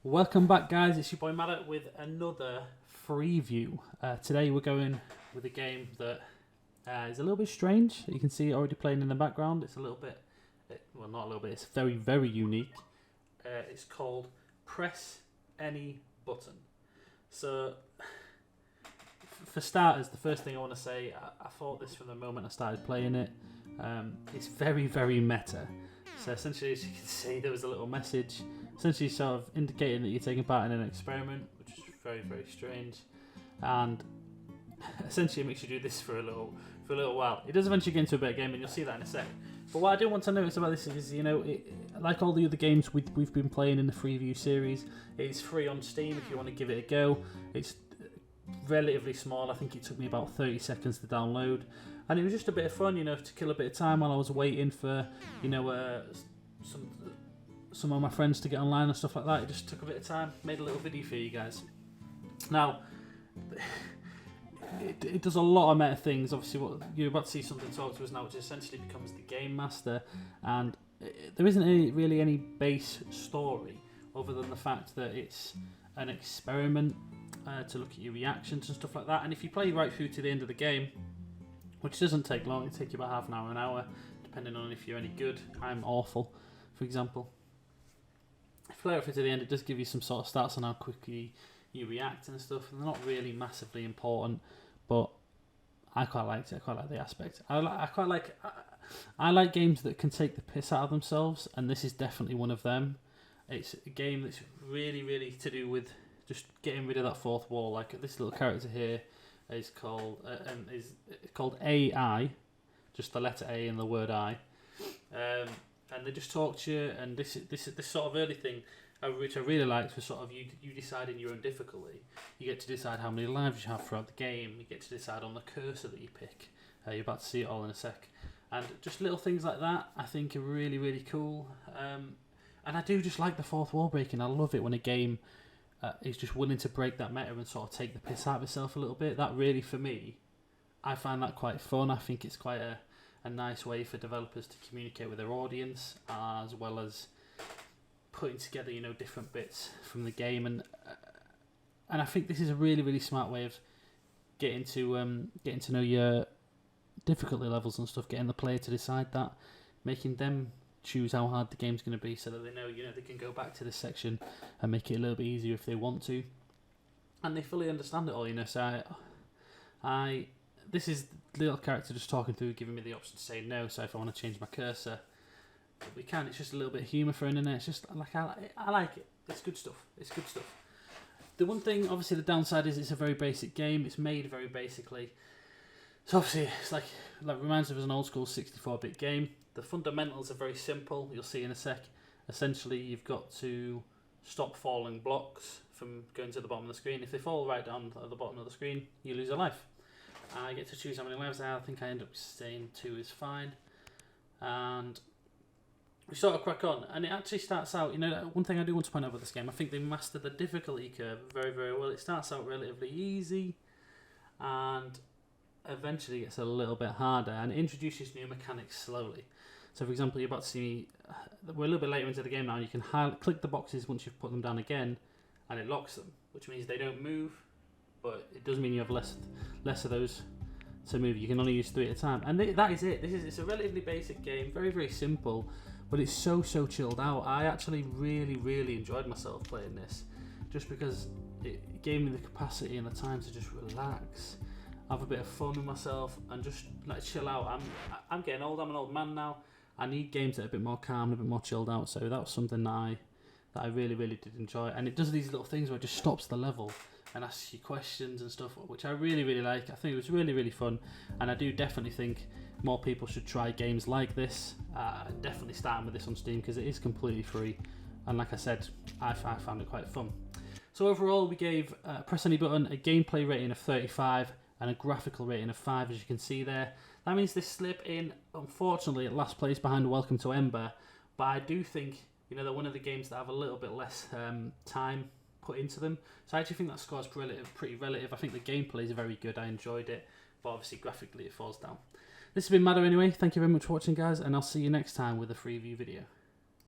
Welcome back, guys. It's your boy Matt with another Freeview. Today we're going with a game that is a little bit strange. You can see it already playing in the background. It's a little bit, well, not a little bit, it's very, very unique. It's called Press Any Button. So, for starters, the first thing I want to say, I thought this from the moment I started playing it. It's very, very meta. So essentially, as you can see, there was a little message essentially sort of indicating that you're taking part in an experiment, which is very, very strange. And essentially it makes you do this for a little while. It does eventually get into a better game, and you'll see that in a second. But what I do want to notice about this is, you know, like all the other games we've been playing in the Freeview series, it's free on Steam if you want to give it a go. It's relatively small. I think it took me about 30 seconds to download. And it was just a bit of fun, you know, to kill a bit of time while I was waiting for, you know, some of my friends to get online and stuff like that. It just took a bit of time. Made a little video for you guys. Now, it does a lot of meta things. Obviously, what you're about to see something talk to us now, which essentially becomes the game master. And there isn't really any base story other than the fact that it's an experiment to look at your reactions and stuff like that. And if you play right through to the end of the game, which doesn't take long, it takes you about half an hour, depending on if you're any good. I'm awful, for example. If you play it through to the end, it does give you some sort of stats on how quickly you react and stuff. And they're not really massively important, but I quite liked it. I quite like the aspect. I like games that can take the piss out of themselves, and this is definitely one of them. It's a game that's really, really to do with just getting rid of that fourth wall. Like this little character here is called AI, just the letter A and the word I, and they just talk to you. And this sort of early thing, which I really liked, was sort of you deciding your own difficulty. You get to decide how many lives you have throughout the game. You get to decide on the cursor that you pick. You're about to see it all in a sec, and just little things like that I think are really, really cool. And I do just like the fourth wall breaking. I love it when a game is just willing to break that meta and sort of take the piss out of itself a little bit. That really, for me, I find that quite fun. I think it's quite a nice way for developers to communicate with their audience, as well as putting together, you know, different bits from the game. And I think this is a really, really smart way of getting to know your difficulty levels and stuff, getting the player to decide that, making them choose how hard the game's going to be, so that they know, you know, they can go back to this section and make it a little bit easier if they want to, and they fully understand it all, you know. So this is the little character just talking through, giving me the option to say no. So if I want to change my cursor, we can. It's just a little bit of humour thrown in there. It's just like I like it. It's good stuff. The one thing, obviously, the downside is it's a very basic game. It's made very basically. So obviously, it's like reminds me of an old school 64-bit game. The fundamentals are very simple. You'll see in a sec. Essentially, you've got to stop falling blocks from going to the bottom of the screen. If they fall right down at the bottom of the screen, you lose a life. I get to choose how many lives I have. I think I end up saying 2 is fine. And we sort of crack on. And it actually starts out, you know, one thing I do want to point out about this game, I think they mastered the difficulty curve very, very well. It starts out relatively easy, and eventually gets a little bit harder, and it introduces new mechanics slowly. So for example, you're about to see we're a little bit later into the game now, and you can click the boxes once you've put them down again, and it locks them, which means they don't move, but it does mean you have less of those to move. You can only use 3 at a time, and that is it. It's a relatively basic game, very, very simple, but it's so chilled out. I actually really, really enjoyed myself playing this, just because it gave me the capacity and the time to just relax, have a bit of fun with myself, and just like chill out. I'm getting old. I'm an old man now. I need games that are a bit more calm, a bit more chilled out. So that was something that I really, really did enjoy. And it does these little things where it just stops the level and asks you questions and stuff, which I really, really like. I think it was really, really fun, and I do definitely think more people should try games like this. Definitely starting with this on Steam, because it is completely free, and like I said, I found it quite fun. So overall, we gave Press Any Button a gameplay rating of 35 and a graphical rating of 5, as you can see there. That means they slip in, unfortunately, at last place behind Welcome to Ember, but I do think, you know, they're one of the games that have a little bit less time put into them. So I actually think that score's pretty relative. I think the gameplay is very good. I enjoyed it, but obviously graphically it falls down. This has been Maddo anyway. Thank you very much for watching, guys, and I'll see you next time with a Freeview video.